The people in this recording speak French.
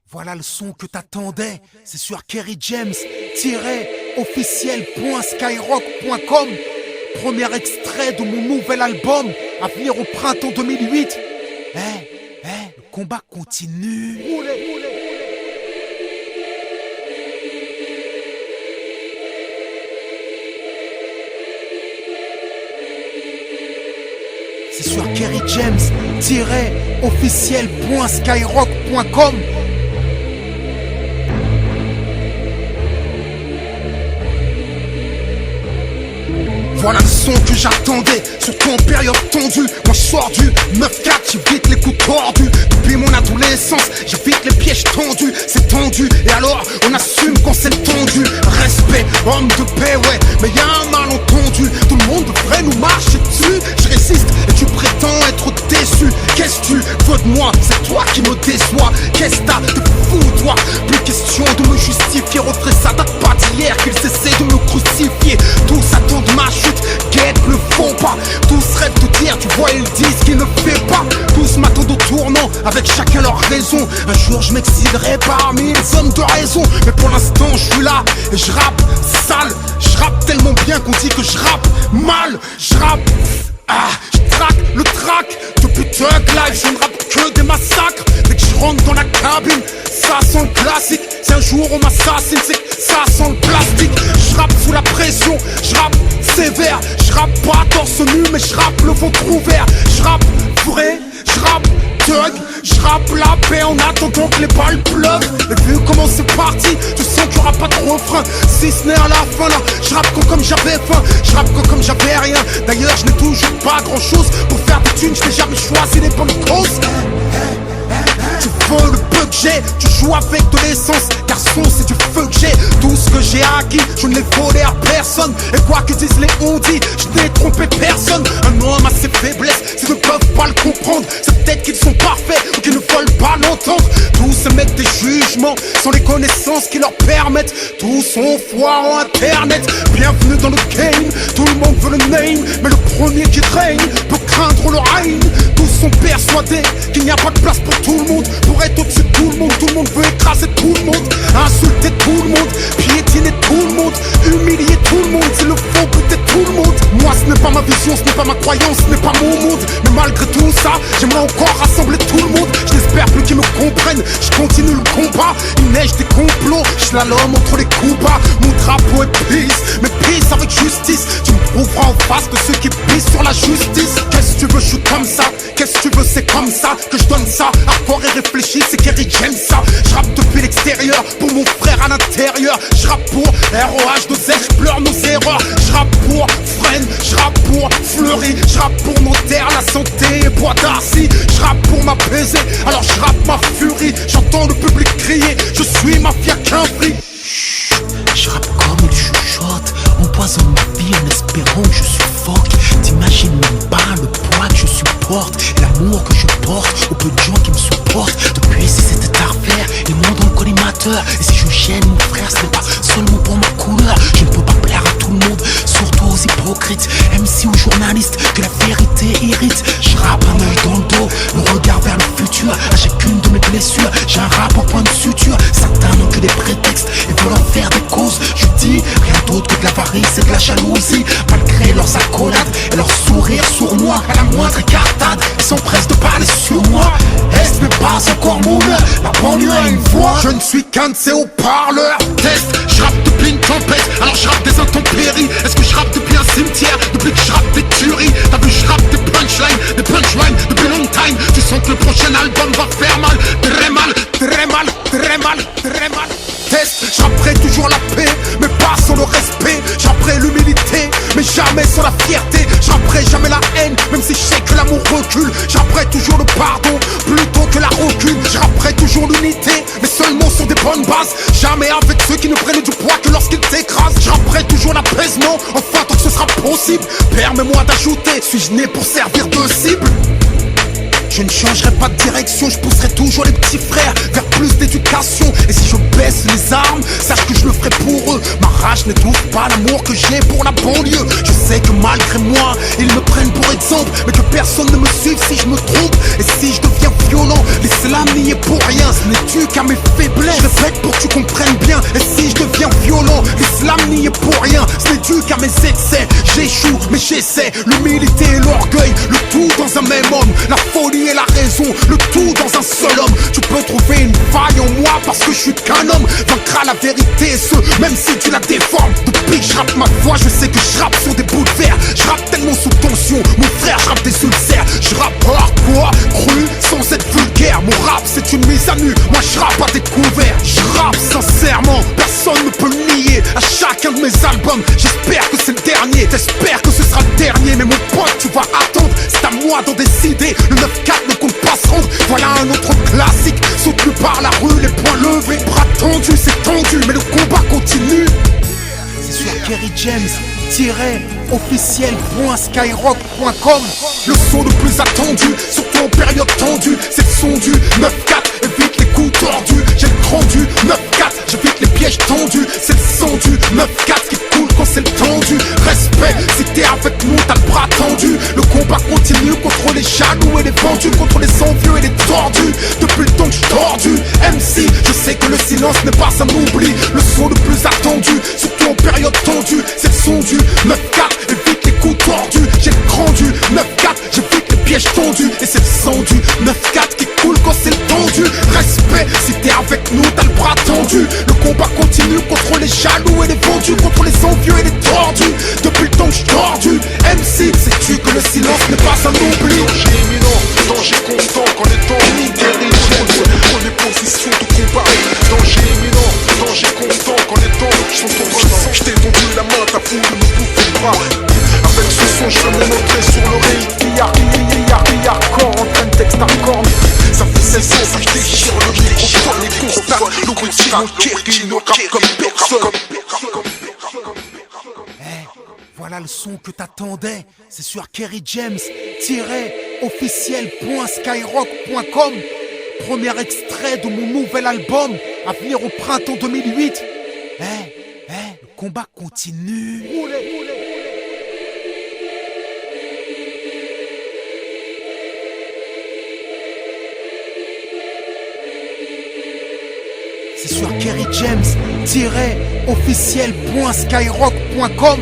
Voilà le son que t'attendais, c'est sur Kerry James-officiel.skyrock.com. Premier extrait de mon nouvel album à venir au printemps 2008. Le combat continue. C'est sur Kerry James-officiel.skyrock.com. Voilà le son que j'attendais, surtout en période tendue. Moi je sors du 9-4, j'évite les coups tordus. Depuis mon adolescence, j'évite les pièges tendus. C'est tendu, et alors on assume quand c'est tendu. Respect, homme de paix, ouais, mais y'a un malentendu. Tout le monde devrait nous marcher dessus. Je résiste et tu prétends être déçu. Qu'est-ce que tu veux de moi? C'est toi qui me déçois. Qu'est-ce que t'as de fou, toi? Plus question de me justifier. Retrait, ça date pas d'hier qu'ils essaient de me crucifier. Tous attendent ma chute, guette le font pas. Tous rêvent de dire, tu vois, ils disent qu'ils ne fait pas. Tous m'attendent au tournant, avec chacun leur raison. Un jour je m'exciderai parmi les hommes de raison. Mais pour l'instant je suis là et je rappe sale. Je rappe tellement bien qu'on dit que je rappe mal. Je rappe, je traque le track. Depuis Thug Life, je ne rappe que des massacres. Dès que je rentre dans la cabine, ça sent le classique. Si un jour on m'assassine, c'est que ça sent le plastique. Je rappe sous la pression, je rappe sévère. Je rappe pas torse nu, mais je rappe le ventre ouvert. Je rappe vrai, je rappe thug. Je rappe la paix en attendant que les balles pleuvent. Et vu comment c'est parti, tu sens qu'il y aura pas de refrain. Si ce n'est à la fin là, je rappe comme j'avais faim. Je rappe comme j'avais rien. D'ailleurs je n'ai toujours pas grand chose. Pour faire des thunes, je n'ai jamais choisi les bonnes causes. Tu veux le peu que j'ai, tu joues avec de l'essence. Garçon, c'est du feu que j'ai. Tout ce que j'ai acquis, je ne l'ai volé à personne. Et quoi que disent les on-dit, je n'ai trompé personne. Un homme a ses faiblesses, s'ils ne peuvent pas le comprendre. C'est peut-être qu'ils sont parfaits ou qu'ils ne veulent pas l'entendre. Tous émettent des jugements sans les connaissances qui leur permettent. Tous ont foi en internet. Bienvenue dans le game, tout le monde veut le name. Mais le premier qui règne peut craindre le règne. Tous sont persuadés qu'il n'y a pas de place pour tout le monde. Pour être au-dessus de tout le monde veut écraser tout le monde. Insulter tout le monde, piétiner tout le monde, humilier tout le monde, c'est le faux buter tout le monde. Moi ce n'est pas ma vision, ce n'est pas ma croyance, ce n'est pas mon monde. Mais malgré tout ça, j'aimerais encore rassembler tout le monde. Je n'espère plus qu'ils me comprennent, je continue le combat. Il neige des complots, je slalom entre les coups bas. Mon drapeau est peace, mais peace avec justice. Tu me prouveras en face de ceux qui pissent sur la justice. Qu'est-ce que tu veux, je suis comme ça. Qu'est-ce que tu veux, c'est comme ça que je donne ça. Hardcore et réfléchi, c'est Kerry James ça. Je rappe depuis l'extérieur pour mon frère à l'intérieur. Je rappe pour ROH, nos ailes, je pleure nos erreurs. Je rappe pour Fren, je rappe pour Fleury. Je rappe pour mon terre, la santé et Bois d'Arcy. Je rappe pour m'apaiser, alors je rappe ma furie. J'entends le public crier, je suis mafia Quinfri. Je rappe comme il chuchote, empoisonne ma vie en espérant que je suffoque. T'imagines même pas le poids que je supporte et l'amour que je porte aux peu de gens qui me supportent. Depuis si c'était à refaire, ils m'ont dans le collimateur. Et si je gêne mon frère, ce n'est pas seulement pour ma couleur. Je ne peux pas plaire à tout le monde, surtout aux hypocrites, MC ou journalistes, que la vérité irrite. Je rappe un œil dans le dos, le regard vers le futur. À chacune de mes blessures, j'ai un rap au point de suture. Certains n'ont que des prétextes et veulent en faire des causes. Je dis rien d'autre que de l'avarice et de la jalousie. Malgré leurs accolades et leurs sourires sournois, à la moindre écartade, ils s'empressent de parler sur moi. Est-ce n'est pas encore mon heure, la banlieue a une voix. Je ne suis qu'un de ces haut-parleurs. Test, je rappe depuis une tempête, alors je rappe des intempéries. Est-ce que je rappe depuis un cimetière, depuis que je rappe des tueries? T'as vu, je rappe des punchlines depuis long time. Tu sens que le prochain album va faire mal, très mal, très mal, très mal, très mal. Test, je rapperai toujours la paix, mais pas sans le respect. Je rapperai l'humilité, mais jamais sans la fierté. Je rapperai jamais la haine, même si je sais que l'amour recule. Je rapperai toujours le pardon, plutôt que la rancune. Je rapperai toujours l'unité, mais seulement sur des bonnes bases. Jamais avec ceux qui ne prennent du poids que lorsqu'ils t'écrasent. Je rapperai toujours l'apaisement, enfin tant que ce sera possible. Permets-moi d'ajouter, suis-je né pour servir de cible? Je ne changerai pas de direction, je pousserai toujours les petits frères vers plus d'éducation. Et si je baisse les armes, sache que je le ferai pour eux. Ma rage n'étouffe pas l'amour que j'ai pour la banlieue. Je sais que malgré moi, ils me prennent pour exemple, mais que personne ne me suive si je me trompe. Et si je deviens violent, laissez-la nier pour rien. Ce n'est qu'à mes faiblesses. Je répète pour que tu comprennes bien. Et si je deviens violent, l'islam n'y est pour rien. Ce n'est dû qu'à mes excès. J'échoue mais j'essaie. L'humilité et l'orgueil, le tout dans un même homme. La folie et la raison, le tout dans un seul homme. Tu peux trouver une faille en moi parce que je suis qu'un homme. Vaincra la vérité et ce, même si tu la déformes. Depuis que je rappe ma voix, je sais que je rappe sur des bouts de verre. Je rappe tellement sous tension, mon frère, je rappe des ulcères. Je rappe hardcore, cru, sans être vulgaire. Mon rap c'est une mise à nu, moi je rappe à découvert. Je rappe sincèrement, personne ne peut le nier. À chacun de mes albums, j'espère que c'est le dernier. T'espères que ce sera le dernier, mais mon pote tu vas attendre. C'est à moi d'en décider, le 9-4 ne compte pas se rendre. Voilà un autre classique, soutenu par la rue, les poings levés, bras tendus, c'est tendu, mais le combat continue. C'est sur Kerry James, officiel.skyrock.com. Le son le plus attendu, surtout en période tendue. C'est le son du 9-4, évite les coups tordus. J'ai le cran du 9-4, j'évite les pièges tendus. C'est le son du 9-4 qui coule quand c'est le tendu. Respect, si t'es avec nous, t'as le bras tendu. Le combat continue contre les jaloux et les vendus, contre les envieux et les tordus. Depuis le temps que j'suis tordu, MC, je sais que le silence n'est pas un oubli. Le son le plus attendu, surtout en période tendue. C'est le son du 9-4, évite les coups tordus. J'ai le cran du 9-4, j'évite les pièges tendus. Et c'est le son du 9-4 qui coule quand c'est le tendu. Respect, si t'es avec nous, t'as le bras tendu. Le combat continue contre les jaloux et les vendus, contre les envieux et les tordus. Depuis le temps que j'suis tordu, MC, sais-tu que le silence n'est pas un oubli. Danger imminent, danger constant, quand les temps Kerry James, prenez position de combat. Danger imminent, danger constant, quand les temps sont tombants. J't'ai tendu la main, ta foule ne me bouffe pas. Avec ce son, je vais me montrer sur l'oreille. Hardcore, en train de texte hardcore. Ça fait 16 ans que je déchire le microphone et constate l'original Kerry ne rappe comme personne. Voilà le son que t'attendais, c'est sur Kerry James, officiel.skyrock.com. Premier extrait de mon nouvel album, à venir au printemps 2008. Le combat continue. C'est sur Kerry James, officiel.skyrock.com.